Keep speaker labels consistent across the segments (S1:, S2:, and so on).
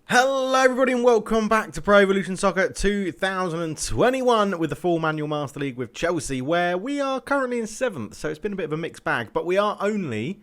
S1: Hello everybody and welcome back to Pro Evolution Soccer 2021 with the full manual Master League with Chelsea, where we are currently in 7th, so it's been a bit of a mixed bag, but we are only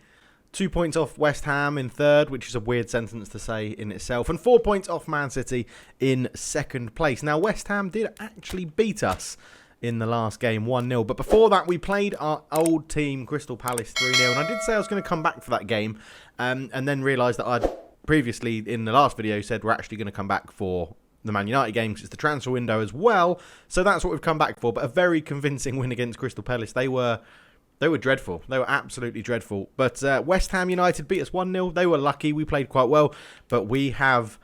S1: 2 points off West Ham in 3rd, which is a weird sentence to say in itself, and 4 points off Man City in 2nd place. Now West Ham did actually beat us in the last game 1-0, but before that we played our old team Crystal Palace 3-0, and I did say I was going to come back for that game, and then realised that I'd previously in the last video said we're actually going to come back for the Man Utd game because it's the transfer window as well. So that's what we've come back for. But a very convincing win against Crystal Palace. They were dreadful. They were absolutely dreadful. But West Ham United beat us 1-0. They were lucky. We played quite well. But we have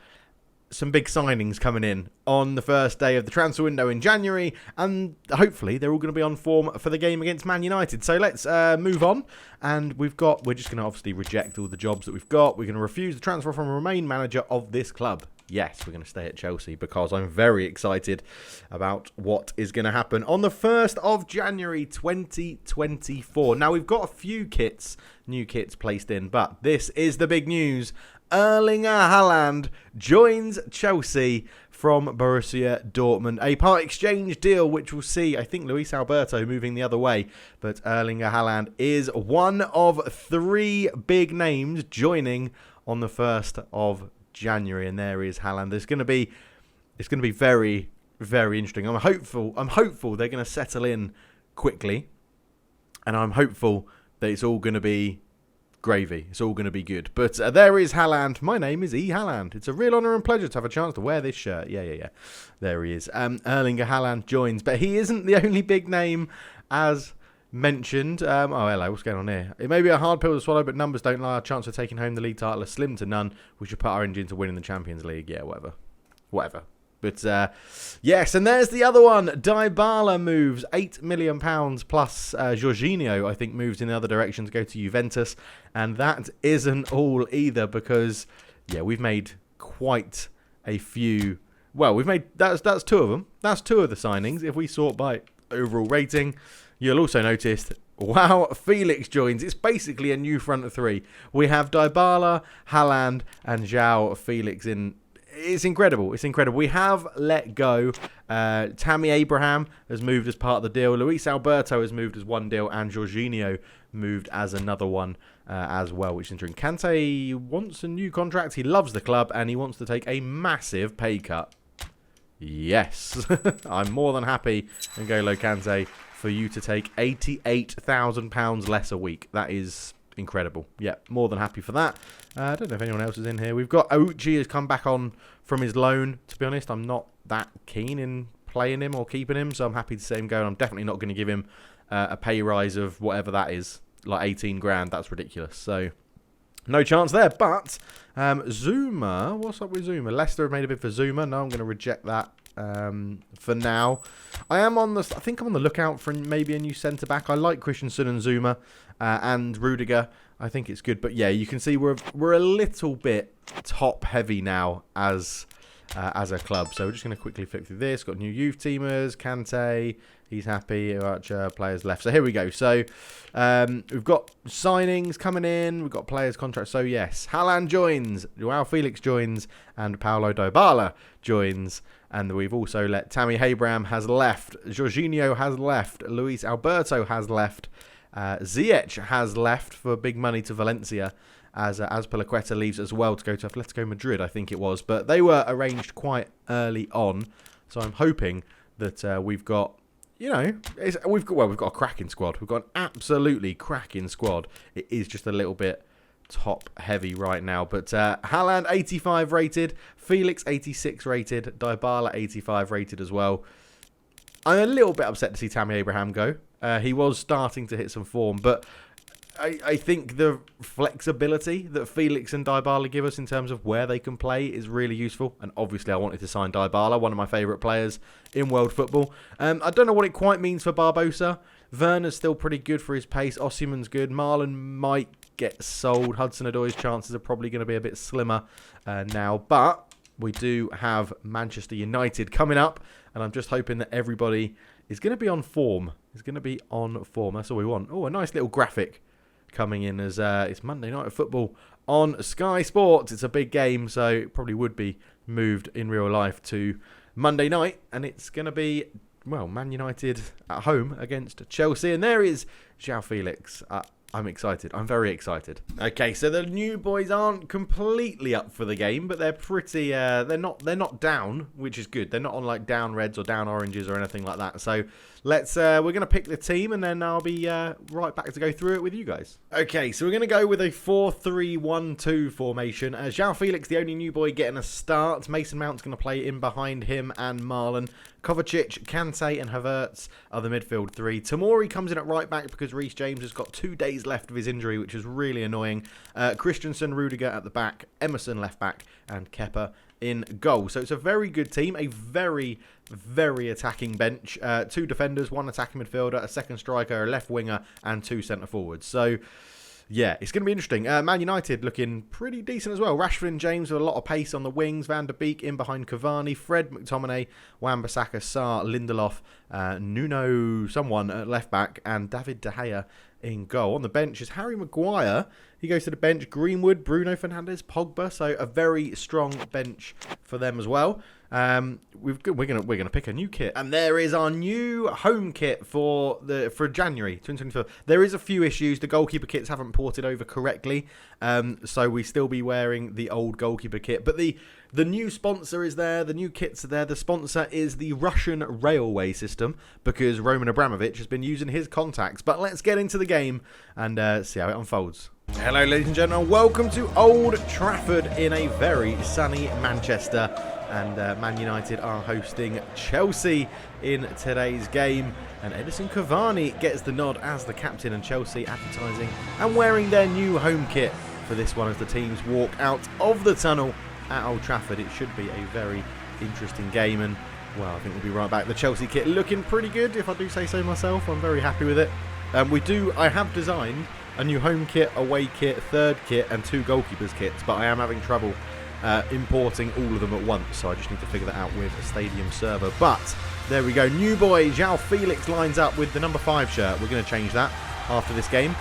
S1: some big signings coming in on the first day of the transfer window in January, and hopefully they're all going to be on form for the game against Man United. So let's move on, and we're just going to obviously reject all the jobs that we've got. We're going to refuse the transfer from a remain manager of this club. Yes, we're going to stay at Chelsea because I'm very excited about what is going to happen on the 1st of January 2024. Now, we've got a few new kits placed in, but this is the big news. Erling Haaland joins Chelsea from Borussia Dortmund. A part exchange deal which will see, I think, Luis Alberto moving the other way. But Erling Haaland is one of 3 big names joining on the 1st of January. And there is Haaland. It's going to be very, very interesting. I'm hopeful they're going to settle in quickly. And I'm hopeful that it's all going to be gravy. It's all going to be good. But there is Haaland. My name is E. Haaland. It's a real honour and pleasure to have a chance to wear this shirt. Yeah. There he is. Erling Haaland joins. But he isn't the only big name as mentioned. Oh, hello. What's going on here? It may be a hard pill to swallow, but numbers don't lie. Our chance of taking home the league title is slim to none. We should put our engine to winning the Champions League. Yeah, whatever. But, yes, and there's the other one. Dybala moves. £8 million plus Jorginho, I think, moves in the other direction to go to Juventus. And that isn't all either because, yeah, we've made quite a few. Well, that's 2 of them. That's 2 of the signings. If we sort by overall rating, you'll also notice, wow, Felix joins. It's basically a new front 3. We have Dybala, Haaland, and João Felix in. It's incredible. We have let go. Tammy Abraham has moved as part of the deal. Luis Alberto has moved as one deal. And Jorginho moved as another one as well, which is interesting. Kante wants a new contract. He loves the club and he wants to take a massive pay cut. Yes. I'm more than happy, N'Golo Kante, for you to take £88,000 less a week. That is incredible. Yeah, more than happy for that. I don't know if anyone else is in here. We've got Uchi has come back on from his loan. To be honest, I'm not that keen in playing him or keeping him, so I'm happy to see him go. I'm definitely not going to give him a pay rise of whatever that is, like 18 grand. That's ridiculous. So no chance there. But Zuma, what's up with Zuma? Leicester have made a bid for Zuma. No, I'm going to reject that for now. I think I'm on the lookout for maybe a new centre back. I like Christensen and Zuma and Rudiger. I think it's good, but yeah, you can see we're a little bit top heavy now as a club. So we're just going to quickly flick through this. Got new youth teamers, Kante, he's happy. Archer, players left. So here we go. So we've got signings coming in. We've got players contracts. So yes, Haaland joins, João Felix joins, and Paulo Dybala joins. And we've also let Tammy Abraham has left, Jorginho has left, Luis Alberto has left. Ziyech has left for big money to Valencia as Palaqueta leaves as well to go to Atletico Madrid, I think it was. But they were arranged quite early on, so I'm hoping that we've got, we've got a cracking squad. We've got an absolutely cracking squad. It is just a little bit top heavy right now. But Haaland 85 rated, Felix 86 rated, Dybala 85 rated as well. I'm a little bit upset to see Tammy Abraham go. He was starting to hit some form, but I think the flexibility that Felix and Dybala give us in terms of where they can play is really useful. And obviously I wanted to sign Dybala, one of my favourite players in world football. I don't know what it quite means for Barbosa. Werner's still pretty good for his pace. Osimhen's good. Marlon might get sold. Hudson-Odoi's chances are probably going to be a bit slimmer now. But we do have Manchester United coming up, and I'm just hoping that everybody is going to be on form. That's all we want. Oh, a nice little graphic coming in as it's Monday Night Football on Sky Sports. It's a big game, so it probably would be moved in real life to Monday night, and it's going to be, well, Man United at home against Chelsea, and there is João Felix. I'm excited. I'm very excited. Okay, so the new boys aren't completely up for the game, but they're pretty. They're not down, which is good. They're not on like down reds or down oranges or anything like that. So let's. We're gonna pick the team, and then I'll be right back to go through it with you guys. Okay, so we're gonna go with a 4-3-1-2 formation. João Felix, the only new boy, getting a start. Mason Mount's gonna play in behind him and Miralem. Kovacic, Kante and Havertz are the midfield three. Tomori comes in at right back because Reece James has got 2 days left of his injury, which is really annoying. Christensen, Rudiger at the back, Emerson left back, and Kepa in goal. So it's a very good team, a very, very attacking bench. 2 defenders, 1 attacking midfielder, a second striker, a left winger, and 2 centre forwards. So yeah, it's going to be interesting. Man United looking pretty decent as well. Rashford and James with a lot of pace on the wings. Van der Beek in behind Cavani. Fred, McTominay, Wan-Bissaka, Sarr, Lindelof, Nuno, someone at left back, and David De Gea in goal. On the bench is Harry Maguire. He goes to the bench. Greenwood, Bruno Fernandes, Pogba. So a very strong bench for them as well. We're gonna pick a new kit, and there is our new home kit for January 2024. There is a few issues. The goalkeeper kits haven't ported over correctly, so we still be wearing the old goalkeeper kit. But the new sponsor is there. The new kits are there. The sponsor is the Russian railway system because Roman Abramovich has been using his contacts. But let's get into the game and see how it unfolds. Hello, ladies and gentlemen. Welcome to Old Trafford in a very sunny Manchester. And Man United are hosting Chelsea in today's game. And Edison Cavani gets the nod as the captain, and Chelsea advertising and wearing their new home kit for this one as the teams walk out of the tunnel at Old Trafford. It should be a very interesting game, and well, I think we'll be right back. The Chelsea kit looking pretty good, if I do say so myself. I'm very happy with it. I have designed a new home kit, away kit, third kit, and 2 goalkeepers kits, but I am having trouble importing all of them at once, so I just need to figure that out with a stadium server. But there we go, new boy João Felix lines up with the number 5 shirt. We're going to change that after this game,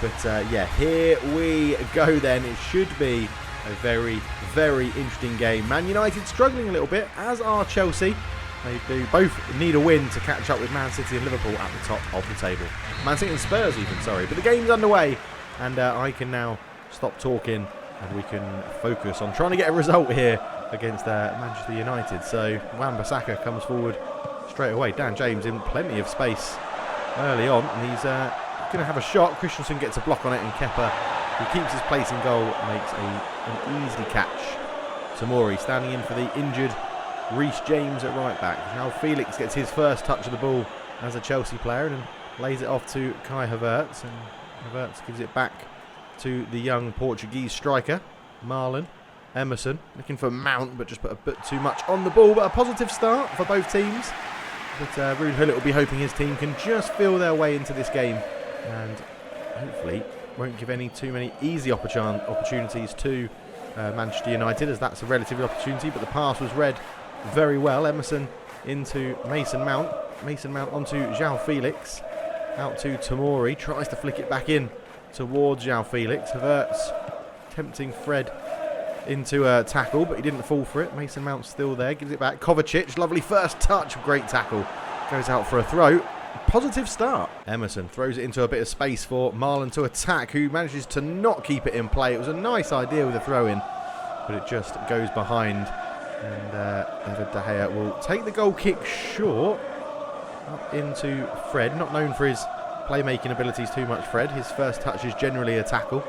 S1: but yeah, here we go then. It should be a very, very interesting game. Man United struggling a little bit, as are Chelsea. They do both need a win to catch up with Man City and Liverpool at the top of the table. Man City and Spurs even, sorry. But the game's underway, and I can now stop talking and we can focus on trying to get a result here against Manchester United. So Wan-Bissaka comes forward straight away. Dan James in plenty of space early on, and he's going to have a shot. Christensen gets a block on it, and Kepa, who keeps his place in goal, makes an easy catch. Tomori standing in for the injured Reece James at right back. Now Felix gets his first touch of the ball as a Chelsea player and lays it off to Kai Havertz, and Havertz gives it back to the young Portuguese striker Miralem. Emerson looking for Mount, but just put a bit too much on the ball. But a positive start for both teams. But Ruud Gullit will be hoping his team can just feel their way into this game, and hopefully won't give too many easy opportunities to Manchester United, as that's a relative opportunity. But the pass was read very well. Emerson into Mason Mount. Mason Mount onto João Felix. Out to Tomori. Tries to flick it back in towards João Felix. Havertz tempting Fred into a tackle, but he didn't fall for it. Mason Mount's still there. Gives it back. Kovacic. Lovely first touch. Great tackle. Goes out for a throw. Positive start. Emerson throws it into a bit of space for Miralem to attack, who manages to not keep it in play. It was a nice idea with a throw in, but it just goes behind. And David De Gea will take the goal kick short. Up into Fred. Not known for his playmaking abilities too much, Fred. His first touch is generally a tackle.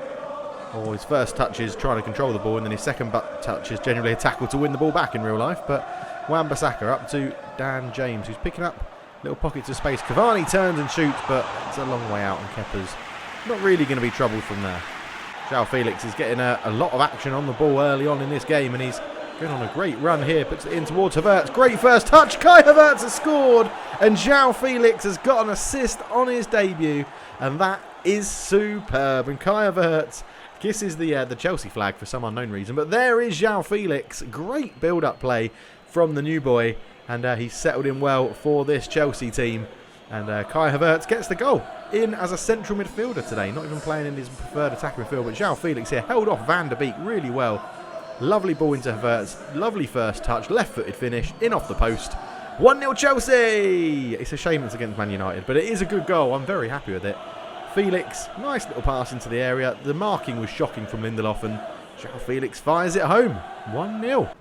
S1: Or his first touch is trying to control the ball, and then his second touch is generally a tackle to win the ball back in real life. But Wan-Bissaka up to Dan James, who's picking up little pockets of space. Cavani turns and shoots, but it's a long way out, and Kepa's not really going to be troubled from there. João Felix is getting a lot of action on the ball early on in this game, and he's going on a great run here. Puts it in towards Havertz. Great first touch. Kai Havertz has scored, and João Felix has got an assist on his debut, and that is superb. And Kai Havertz kisses the Chelsea flag for some unknown reason. But there is João Felix. Great build-up play from the new boy, and he's settled in well for this Chelsea team. And Kai Havertz gets the goal in as a central midfielder today. Not even playing in his preferred attacking midfield. But João Felix here held off Van der Beek really well. Lovely ball into Havertz. Lovely first touch. Left-footed finish. In off the post. 1-0 Chelsea! It's a shame it's against Man United. But it is a good goal. I'm very happy with it. Felix, nice little pass into the area. The marking was shocking from Lindelof. And João Felix fires it home. 1-0.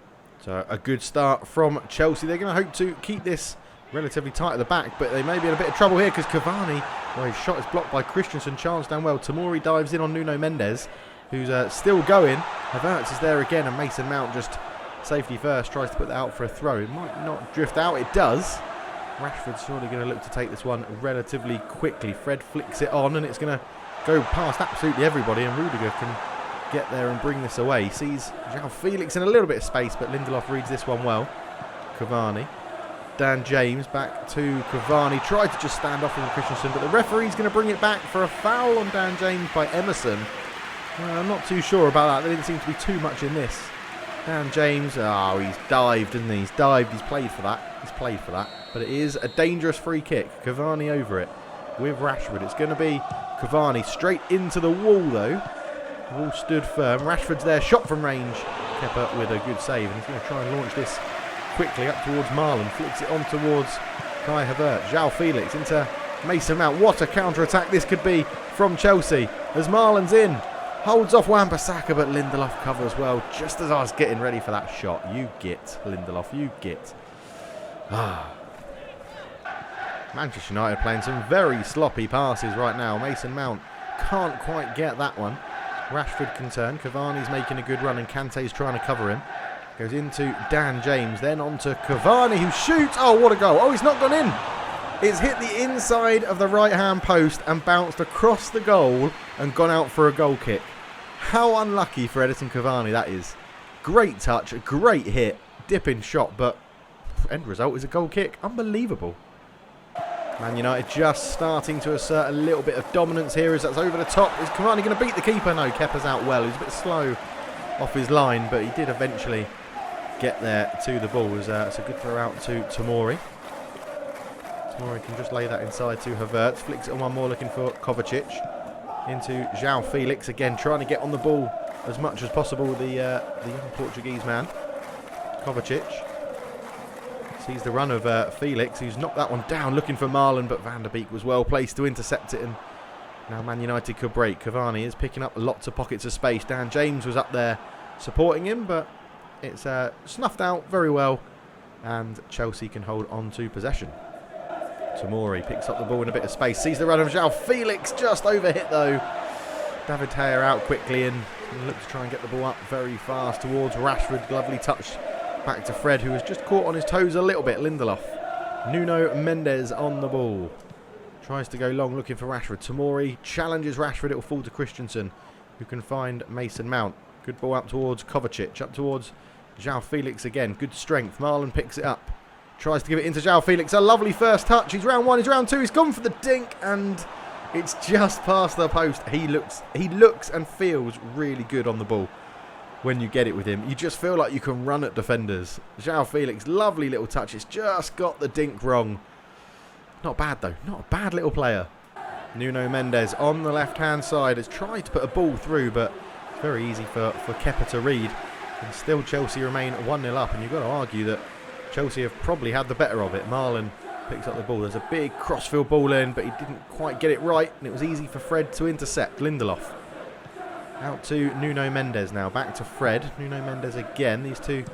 S1: So a good start from Chelsea. They're going to hope to keep this relatively tight at the back, but they may be in a bit of trouble here because Cavani, well, his shot is blocked by Christensen. Chance down well. Tomori dives in on Nuno Mendes, who's still going. Havertz is there again, and Mason Mount just safety first tries to put that out for a throw. It might not drift out. It does. Rashford's surely going to look to take this one relatively quickly. Fred flicks it on, and it's going to go past absolutely everybody, and Rudiger can get there and bring this away. Sees João Felix in a little bit of space, but Lindelof reads this one well. Cavani. Dan James back to Cavani. Tried to just stand off with Christensen, but the referee's going to bring it back for a foul on Dan James by Emerson. I'm not too sure about that. There didn't seem to be too much in this. Dan James, oh, he's dived, isn't he? He's dived. He's played for that. He's played for that. But it is a dangerous free kick. Cavani over it with Rashford. It's going to be Cavani straight into the wall, though. The wall stood firm. Rashford's there, shot from range. Kepa with a good save, and he's going to try and launch this quickly up towards Marlon. Flicks it on towards Kai Havertz. João Felix into Mason Mount. What a counter-attack this could be from Chelsea. As Marlon's in. Holds off Wan-Bissaka, but Lindelof covers well. Just as I was getting ready for that shot. You get, Lindelof, you get. Manchester United playing some very sloppy passes right now. Mason Mount can't quite get that one. Rashford can turn. Cavani's making a good run, and Kante's trying to cover him. Goes into Dan James, then on to Cavani, who shoots. Oh, what a goal. Oh, he's not gone in. It's hit the inside of the right-hand post and bounced across the goal and gone out for a goal kick. How unlucky for Edinson Cavani that is. Great touch, a great hit, dipping shot, but end result is a goal kick. Unbelievable. Man United just starting to assert a little bit of dominance here as that's over the top. Is Cavani going to beat the keeper? No, Kepa's out well. He's a bit slow off his line, but he did eventually get there to the ball. It's a good throw out to Tomori. Tomori can just lay that inside to Havertz. Flicks it on one more, looking for Kovacic. Into João Felix again, trying to get on the ball as much as possible. The young Portuguese man, Kovacic, sees the run of Felix, who's knocked that one down, looking for Marlon, but Van der Beek was well placed to intercept it, and now Man United could break. Cavani is picking up lots of pockets of space. Dan James was up there supporting him, but it's snuffed out very well, and Chelsea can hold on to possession. Tomori picks up the ball in a bit of space, sees the run of João Felix, just overhit though. David Gea out quickly and look to try and get the ball up very fast towards Rashford. Lovely touch back to Fred, who was just caught on his toes a little bit. Lindelof. Nuno Mendes on the ball. Tries to go long looking for Rashford. Tomori challenges Rashford. It will fall to Christensen, who can find Mason Mount. Good ball up towards Kovacic, up towards João Felix again. Good strength. Marlon picks it up. Tries to give it into João Felix. A lovely first touch. He's round one, he's round two. He's gone for the dink, and it's just past the post. He looks and feels really good on the ball when you get it with him. You just feel like you can run at defenders. João Felix, lovely little touch. It's just got the dink wrong. Not bad though. Not a bad little player. Nuno Mendes on the left-hand side has tried to put a ball through, but it's very easy for Kepa to read. And still Chelsea remain 1-0 up, and you've got to argue that Chelsea have probably had the better of it. Marlon picks up the ball. There's a big crossfield ball in, but he didn't quite get it right, and it was easy for Fred to intercept. Lindelof. Out to Nuno Mendes now. Back to Fred. Nuno Mendes again. These two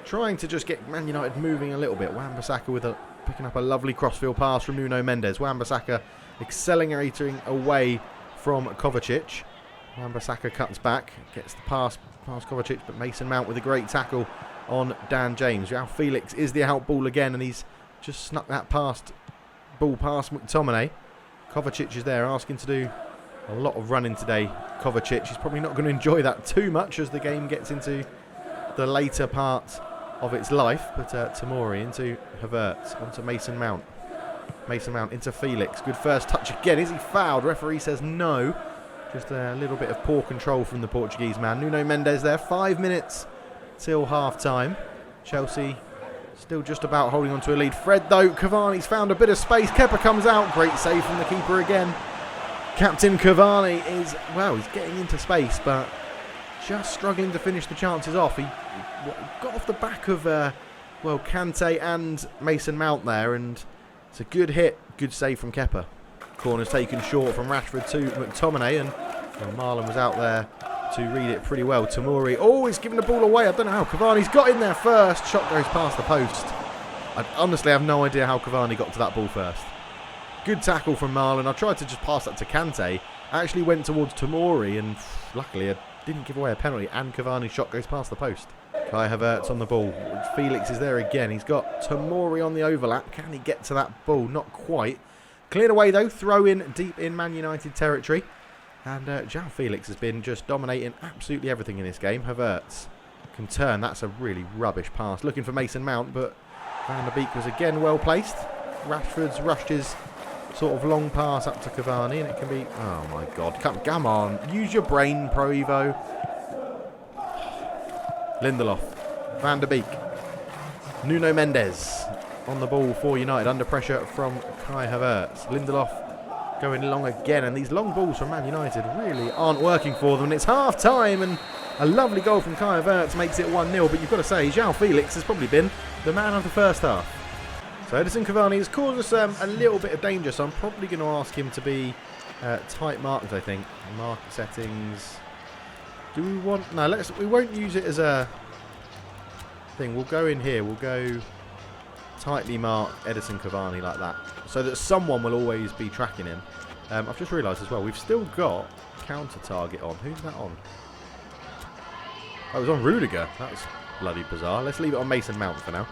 S1: trying to just get Man United moving a little bit. Wan-Bissaka picking up a lovely crossfield pass from Nuno Mendes. Wan-Bissaka accelerating away from Kovacic. Wan-Bissaka cuts back. Gets the pass past Kovacic, but Mason Mount with a great tackle on Dan James. João Felix is the out ball again, and he's just snuck that ball past McTominay. Kovacic is there asking to do a lot of running today. Kovacic is probably not going to enjoy that too much as the game gets into the later part of its life. But Tomori into Havertz, onto Mason Mount. Mason Mount into Felix. Good first touch again. Is he fouled? Referee says no. Just a little bit of poor control from the Portuguese man. Nuno Mendes there. 5 minutes till half time. Chelsea Still just about holding on to a lead. Fred, though. Cavani's found a bit of space. Kepa comes out. Great save from the keeper again. Captain Cavani is, well, he's getting into space, but just struggling to finish the chances off. He got off the back of, well, Kante and Mason Mount there, and it's a good hit. Good save from Kepa. Corner's taken short from Rashford to McTominay, and well, Miralem was out there to read it pretty well. Tomori, oh, he's giving the ball away. I don't know how. Cavani's got in there first. Shot goes past the post. I honestly have no idea how Cavani got to that ball first. Good tackle from Marlon. I tried to just pass that to Kante. I actually went towards Tomori, and luckily I didn't give away a penalty, and Cavani's shot goes past the post. Kai Havertz on the ball. Felix is there again. He's got Tomori on the overlap. Can he get to that ball? Not quite. Cleared away though. Throw in deep in Man United territory. And João Felix has been just dominating absolutely everything in this game. Havertz can turn. That's a really rubbish pass. Looking for Mason Mount, but Van der Beek was again well placed. Rashford's rushed his sort of long pass up to Cavani, and it can be... Oh my God. Come on. Use your brain, Pro Evo. Lindelof. Van der Beek. Nuno Mendes on the ball for United. Under pressure from Kai Havertz. Lindelof going long again, and these long balls from Man United really aren't working for them. And it's half time, and a lovely goal from Kai Havertz makes it 1-0. But you've got to say, João Felix has probably been the man of the first half. So Edison Cavani has caused us a little bit of danger, so I'm probably going to ask him to be tight marked, I think. Market settings. Do we want... No, we won't use it as a thing. We'll go in here. We'll go tightly mark Edison Cavani like that, so that someone will always be tracking him. I've just realised as well, we've still got counter target on. Who's that on? Oh, it was on Rudiger. That was bloody bizarre. Let's leave it on Mason Mount for now.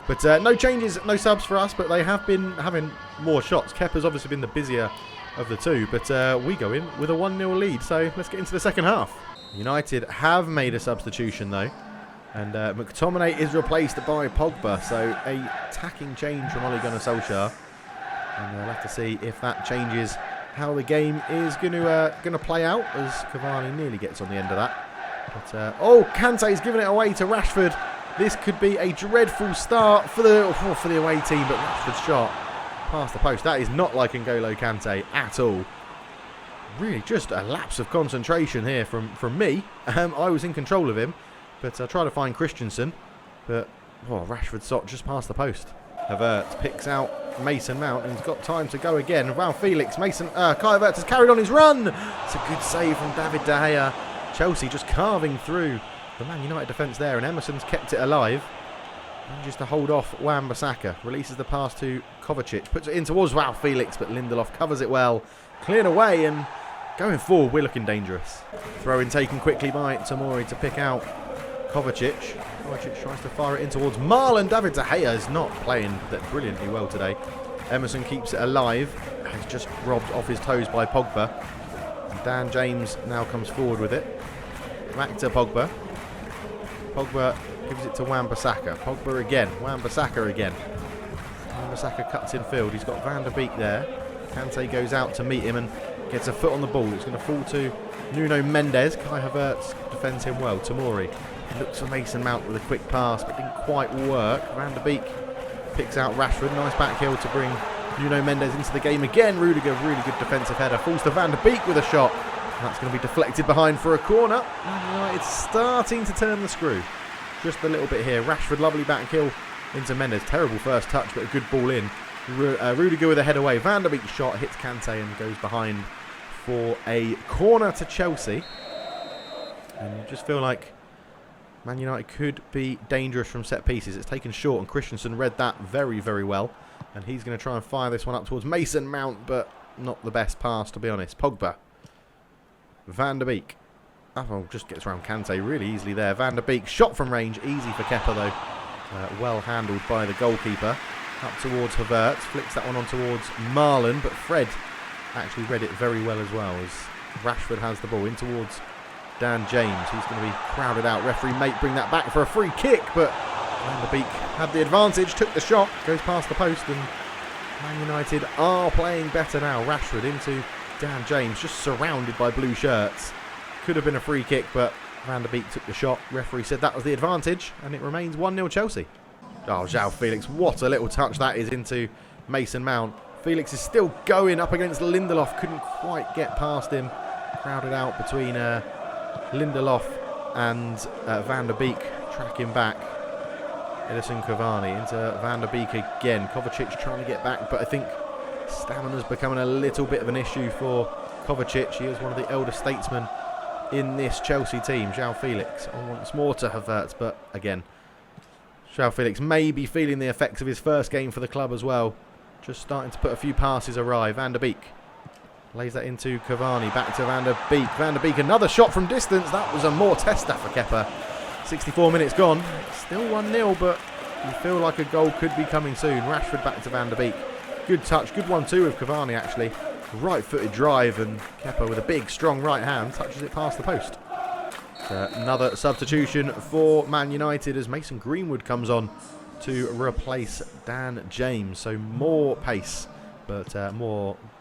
S1: But no changes, no subs for us, but they have been having more shots. Kepa's obviously been the busier of the two, but we go in with a 1-0 lead. So let's get into the second half. United have made a substitution though, and McTominay is replaced by Pogba. So a attacking change from Ole Gunnar Solskjaer, and we'll have to see if that changes how the game is going to play out, as Cavani nearly gets on the end of that. But oh, Kante's giving it away to Rashford. This could be a dreadful start for the away team, but Rashford's shot past the post. That is not like N'Golo Kante at all. Really just a lapse of concentration here from me. I was in control of him, but I tried to find Christensen, but Rashford's shot just past the post. Havertz picks out Mason Mount, and he's got time to go again. Wow, Felix, Kai Havertz has carried on his run. It's a good save from David De Gea. Chelsea just carving through the Man United defence there, and Emerson's kept it alive. Manages to hold off Wan-Bissaka. Releases the pass to Kovacic. Puts it in towards Felix, but Lindelof covers it well. Cleared away, and going forward, we're looking dangerous. Throw in taken quickly by Tomori to pick out Kovacic. Kovacic tries to fire it in towards Marlon. David De Gea is not playing that brilliantly well today. Emerson keeps it alive. He's just robbed off his toes by Pogba. And Dan James now comes forward with it. Back to Pogba. Pogba gives it to Wan-Bissaka. Pogba again. Wan-Bissaka again. Wan-Bissaka cuts in field. He's got Van der Beek there. Kante goes out to meet him and gets a foot on the ball. It's going to fall to Nuno Mendes. Kai Havertz defends him well. Tomori looks for Mason Mount with a quick pass, but didn't quite work. Van der Beek picks out Rashford. Nice back heel to bring Nuno Mendes into the game again. Rudiger, really good defensive header. Falls to Van der Beek with a shot. That's going to be deflected behind for a corner. It's starting to turn the screw. Just a little bit here. Rashford, lovely back heel into Mendes. Terrible first touch, but a good ball in. Rudiger with a head away. Van der Beek's shot hits Kante and goes behind for a corner to Chelsea. And you just feel like Man United could be dangerous from set pieces. It's taken short, and Christensen read that very, very well. And he's going to try and fire this one up towards Mason Mount, but not the best pass, to be honest. Pogba. Van der Beek. Just gets around Kante really easily there. Van der Beek, shot from range. Easy for Kepa, though. Well handled by the goalkeeper. Up towards Havertz. Flicks that one on towards Marlon, but Fred actually read it very well as well, as Rashford has the ball in towards Dan James. He's going to be crowded out. Referee may bring that back for a free kick, but Van der Beek had the advantage, took the shot, goes past the post, and Man United are playing better now. Rashford into Dan James, just surrounded by blue shirts. Could have been a free kick, but Van der Beek took the shot. Referee said that was the advantage, and it remains 1-0 Chelsea. João Oh, João Felix, what a little touch that is into Mason Mount. Felix is still going up against Lindelof. Couldn't quite get past him. Crowded out between Lindelof and Van der Beek. Tracking back. Edison Cavani into Van der Beek again. Kovacic trying to get back, but I think stamina's becoming a little bit of an issue for Kovacic. He is one of the elder statesmen in this Chelsea team. João Felix once more to Havertz, but again, João Felix may be feeling the effects of his first game for the club as well. Just starting to put a few passes awry. Van der Beek lays that into Cavani. Back to Van der Beek. Van der Beek, another shot from distance. That was a more tester for Kepa. 64 minutes gone. Still 1-0, but you feel like a goal could be coming soon. Rashford back to Van der Beek. Good touch. Good 1-2 with Cavani, actually. Right-footed drive, and Kepa with a big, strong right hand touches it past the post. Another substitution for Man United as Mason Greenwood comes on to replace Dan James. So more pace, but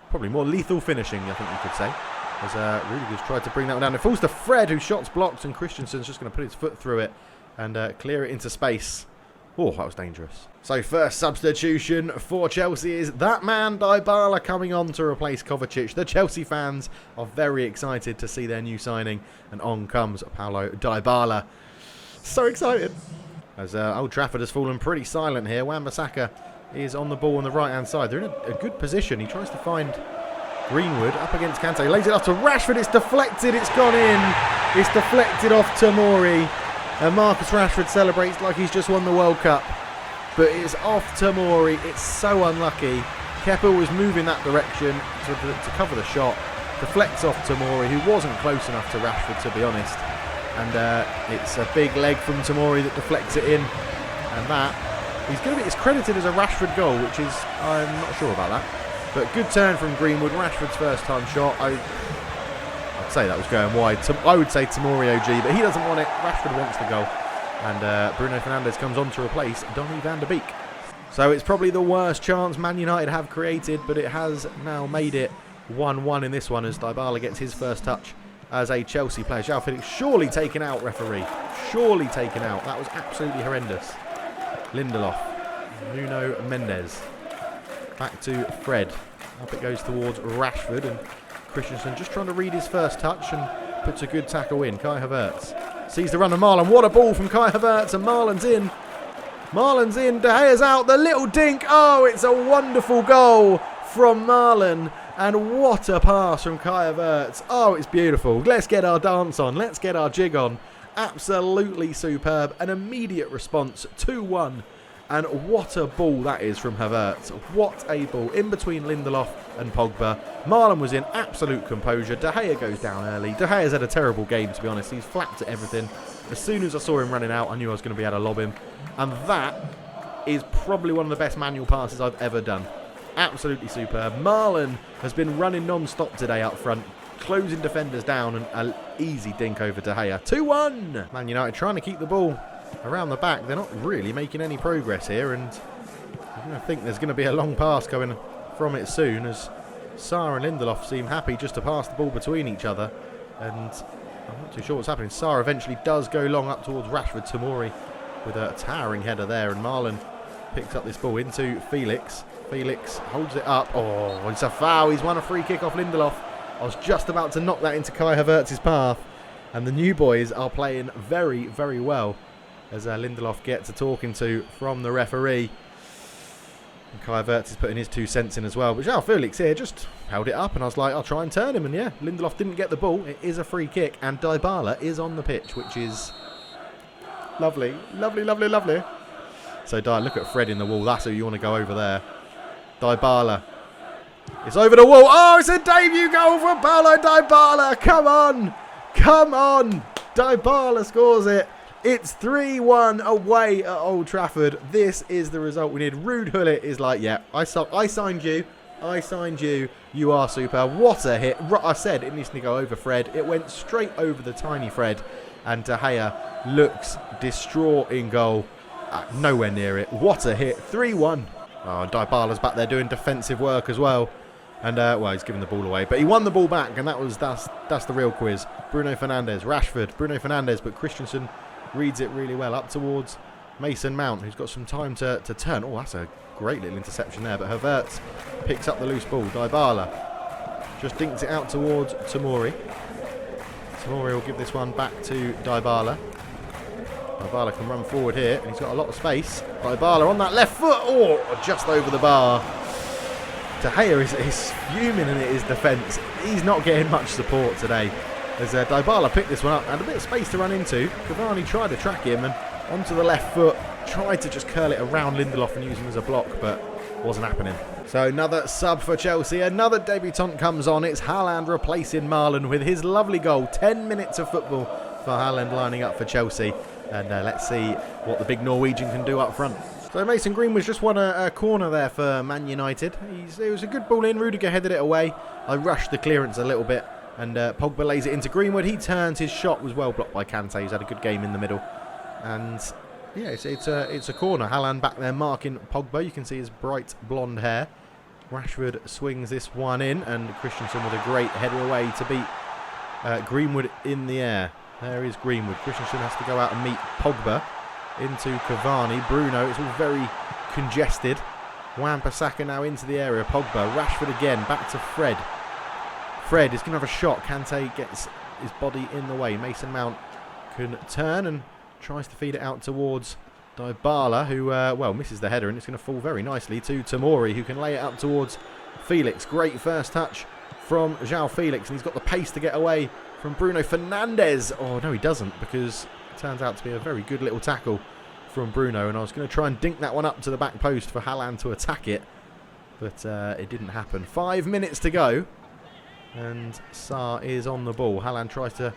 S1: probably more lethal finishing, I think you could say. As Rudiger's tried to bring that one down. It falls to Fred, who shot's blocked, and Christensen's just going to put his foot through it and clear it into space. Oh, that was dangerous. So first substitution for Chelsea is that man Dybala coming on to replace Kovacic. The Chelsea fans are very excited to see their new signing, and on comes Paulo Dybala. So excited. As Old Trafford has fallen pretty silent here. Wan-Bissaka is on the ball on the right-hand side. They're in a good position. He tries to find Greenwood up against Kante. Lays it off to Rashford. It's deflected. It's gone in. It's deflected off Tomori. And Marcus Rashford celebrates like he's just won the World Cup. But it's off Tomori. It's so unlucky. Kepa was moving that direction to cover the shot. Deflects off Tomori, who wasn't close enough to Rashford, to be honest. And it's a big leg from Tomori that deflects it in. And that, it's credited as a Rashford goal, which is, I'm not sure about that. But good turn from Greenwood. Rashford's first time shot. I'd say that was going wide. I would say Tomori OG, but he doesn't want it. Rashford wants the goal. And Bruno Fernandes comes on to replace Donny van der Beek. So it's probably the worst chance Man United have created, but it has now made it 1-1 in this one as Dybala gets his first touch as a Chelsea player. João Felix surely taken out, referee. Surely taken out. That was absolutely horrendous. Lindelof. Nuno Mendes. Back to Fred. Up it goes towards Rashford, and Christensen just trying to read his first touch and puts a good tackle in. Kai Havertz sees the run of Marlon. What a ball from Kai Havertz, and Marlon's in. Marlon's in. De Gea's out. The little dink. Oh, it's a wonderful goal from Marlon. And what a pass from Kai Havertz. Oh, it's beautiful. Let's get our dance on. Let's get our jig on. Absolutely superb. An immediate response. 2-1. And what a ball that is from Havertz. What a ball. In between Lindelof and Pogba. Marlon was in absolute composure. De Gea goes down early. De Gea's had a terrible game, to be honest. He's flapped at everything. As soon as I saw him running out, I knew I was going to be able to lob him. And that is probably one of the best manual passes I've ever done. Absolutely superb. Marlon has been running non-stop today up front, closing defenders down, and an easy dink over De Gea. 2-1. Man United trying to keep the ball around the back. They're not really making any progress here, and I think there's going to be a long pass coming from it soon, as Sarr and Lindelof seem happy just to pass the ball between each other, and I'm not too sure what's happening. Sarr eventually does go long up towards Rashford. Tomori with a towering header there, and Marlon picks up this ball into Felix. Felix holds it up. Oh, it's a foul. He's won a free kick off Lindelof. I was just about to knock that into Kai Havertz's path, and the new boys are playing very, very well as Lindelof gets a talking to from the referee. And Kai Havertz is putting his 2 cents in as well. But João Felix here just held it up, and I was like, I'll try and turn him. And yeah, Lindelof didn't get the ball. It is a free kick, and Dybala is on the pitch, which is lovely. Lovely, lovely, lovely. So look at Fred in the wall. That's who you want to go over there. Dybala. It's over the wall. Oh, it's a debut goal for Paulo Dybala. Come on. Come on. Dybala scores it. It's 3-1 away at Old Trafford. This is the result we need. Ruud Gullit is like, yeah, I signed you. I signed you. You are super. What a hit. I said it needs to go over Fred. It went straight over the tiny Fred. And De Gea looks distraught in goal. Nowhere near it. What a hit. 3-1. Oh, Dybala's back there doing defensive work as well. And, well, he's giving the ball away. But he won the ball back, and that's the real quiz. Bruno Fernandes, Rashford, Bruno Fernandes, but Christensen reads it really well up towards Mason Mount, who's got some time to turn. Oh, that's a great little interception there. But Havertz picks up the loose ball. Dybala just dinks it out towards Tomori. Tomori will give this one back to Dybala. Dybala can run forward here, and he's got a lot of space. Dybala on that left foot. Oh, just over the bar. De Gea is fuming in his defence. He's not getting much support today. As Dybala picked this one up, had a bit of space to run into. Cavani tried to track him, and onto the left foot, tried to just curl it around Lindelof and use him as a block, but wasn't happening. So another sub for Chelsea, another debutant comes on. It's Haaland replacing Marlon with his lovely goal. 10 minutes of football for Haaland lining up for Chelsea. And let's see what the big Norwegian can do up front. So Mason Greenwood's just won a corner there for Man United. It was a good ball in. Rudiger headed it away. I rushed the clearance a little bit, and Pogba lays it into Greenwood. He turns. His shot was well blocked by Kante. He's had a good game in the middle. And yeah, it's a corner. Haaland back there marking Pogba. You can see his bright blonde hair. Rashford swings this one in, and Christensen with a great header away to beat Greenwood in the air. There is Greenwood. Christensen has to go out and meet Pogba. Into Cavani. Bruno. It's all very congested. Wan-Bissaka now into the area. Pogba. Rashford again. Back to Fred. Fred is going to have a shot. Kante gets his body in the way. Mason Mount can turn and tries to feed it out towards Dybala, who, well, misses the header, and it's going to fall very nicely to Tomori, who can lay it up towards Felix. Great first touch from João Felix, and he's got the pace to get away from Bruno Fernandes. Oh, no, he doesn't, because it turns out to be a very good little tackle from Bruno, and I was going to try and dink that one up to the back post for Haaland to attack it, but it didn't happen. 5 minutes to go, and Sarr is on the ball. Haaland tries to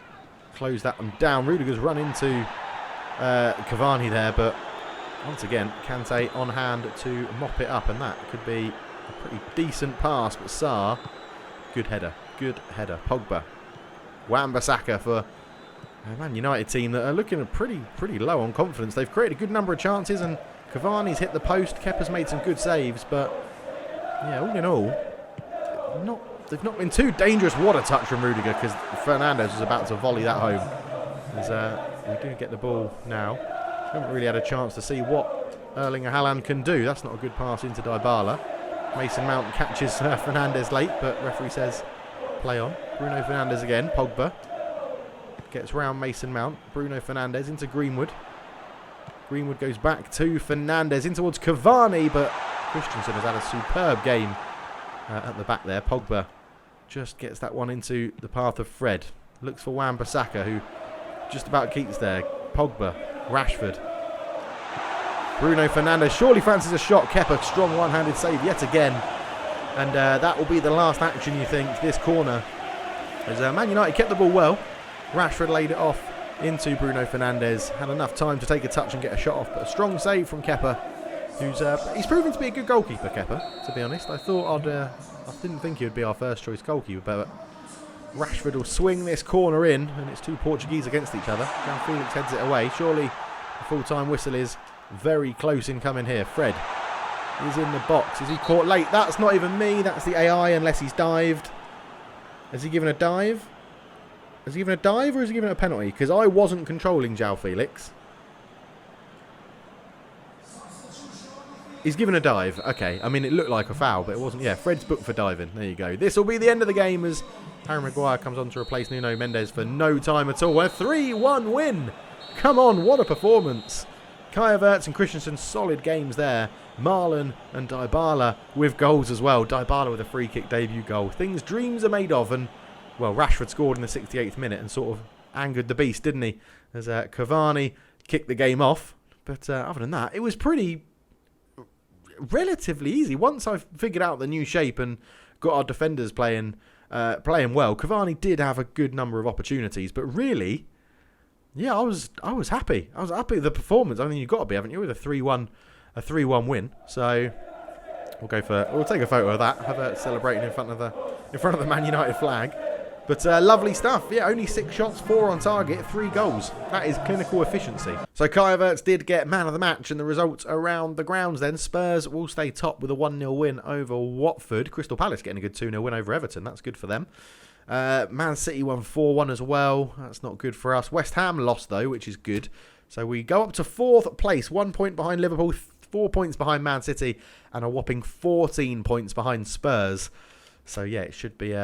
S1: close that one down. Rudiger's run into Cavani there, but once again, Kante on hand to mop it up, and that could be a pretty decent pass, but Sarr, good header. Pogba. Wan-Bissaka for a Man United team that are looking pretty low on confidence. They've created a good number of chances, and Cavani's hit the post. Kepa's made some good saves, but yeah, all in all, they've not been too dangerous. What a touch from Rudiger, because Fernandes was about to volley that home. As we do get the ball now. Haven't really had a chance to see what Erling Haaland can do. That's not a good pass into Dybala. Mason Mount catches Fernandes late, but referee says play on. Bruno Fernandes again. Pogba gets round Mason Mount. Bruno Fernandes into Greenwood. Greenwood goes back to Fernandes in towards Cavani, but Christensen has had a superb game at the back there. Pogba just gets that one into the path of Fred. Looks for Wan-Bissaka, who just about keeps there. Pogba, Rashford, Bruno Fernandes surely fancies a shot. Kepa, strong one-handed save yet again, and that will be the last action, you think, this corner, as Man United kept the ball well. Rashford laid it off into Bruno Fernandes, had enough time to take a touch and get a shot off, but a strong save from Kepa, who's he's proven to be a good goalkeeper. Kepa, to be honest, I didn't think he would be our first choice goalkeeper, but Rashford will swing this corner in, and it's two Portuguese against each other. João Felix heads it away. Surely the full-time whistle is very close in coming here. Fred is in the box. Is he caught late? That's not even me. That's the AI, unless he's dived. Has he given a dive? Has he given a dive, or has he given a penalty? Because I wasn't controlling João Felix. He's given a dive. Okay. I mean, it looked like a foul, but it wasn't. Yeah, Fred's booked for diving. There you go. This will be the end of the game as Harry Maguire comes on to replace Nuno Mendes for no time at all. A 3-1 win. Come on, what a performance. Kai Havertz and Christensen, solid games there. Marlon and Dybala with goals as well. Dybala with a free kick debut goal. Things dreams are made of, and well, Rashford scored in the 68th minute and sort of angered the beast, didn't he? As Cavani kicked the game off. But other than that, it was relatively easy. Once I figured out the new shape and got our defenders playing well, Cavani did have a good number of opportunities, but really, yeah, I was happy. I was happy with the performance. I mean, you've got to be, haven't you, with a 3-1 win. So we'll take a photo of that. Have a celebrating in front of the Man United flag. But lovely stuff. Yeah, only 6 shots, 4 on target, 3 goals. That is clinical efficiency. So Kai Havertz did get man of the match, and the results around the grounds then. Spurs will stay top with a 1-0 win over Watford. Crystal Palace getting a good 2-0 win over Everton. That's good for them. Man City won 4-1 as well. That's not good for us. West Ham lost, though, which is good. So we go up to 4th place, 1 point behind Liverpool, 4 points behind Man City, and a whopping 14 points behind Spurs. So yeah, it should be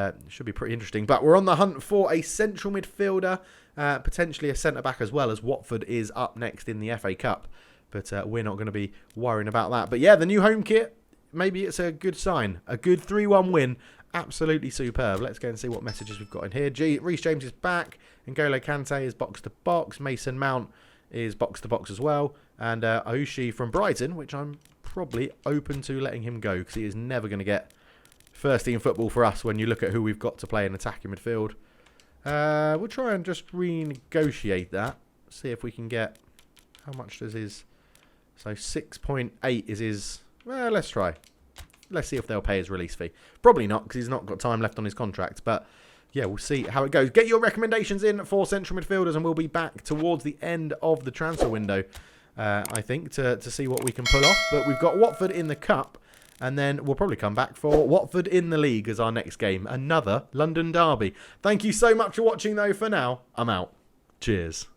S1: pretty interesting. But we're on the hunt for a central midfielder, potentially a centre-back as well, as Watford is up next in the FA Cup. But we're not going to be worrying about that. But yeah, the new home kit, maybe it's a good sign. A good 3-1 win. Absolutely superb. Let's go and see what messages we've got in here. Reece James is back. N'Golo Kante is box-to-box. Mason Mount is box-to-box as well. And Aushi from Brighton, which I'm probably open to letting him go, because he is never going to get first-team football for us when you look at who we've got to play in attacking midfield. We'll try and just renegotiate that. See if we can get... How much does his... So 6.8 is his... Well, let's try. Let's see if they'll pay his release fee. Probably not, because he's not got time left on his contract. But yeah, we'll see how it goes. Get your recommendations in for central midfielders, and we'll be back towards the end of the transfer window, I think, to see what we can pull off. But we've got Watford in the Cup, and then we'll probably come back for Watford in the League as our next game. Another London derby. Thank you so much for watching, though. For now, I'm out. Cheers.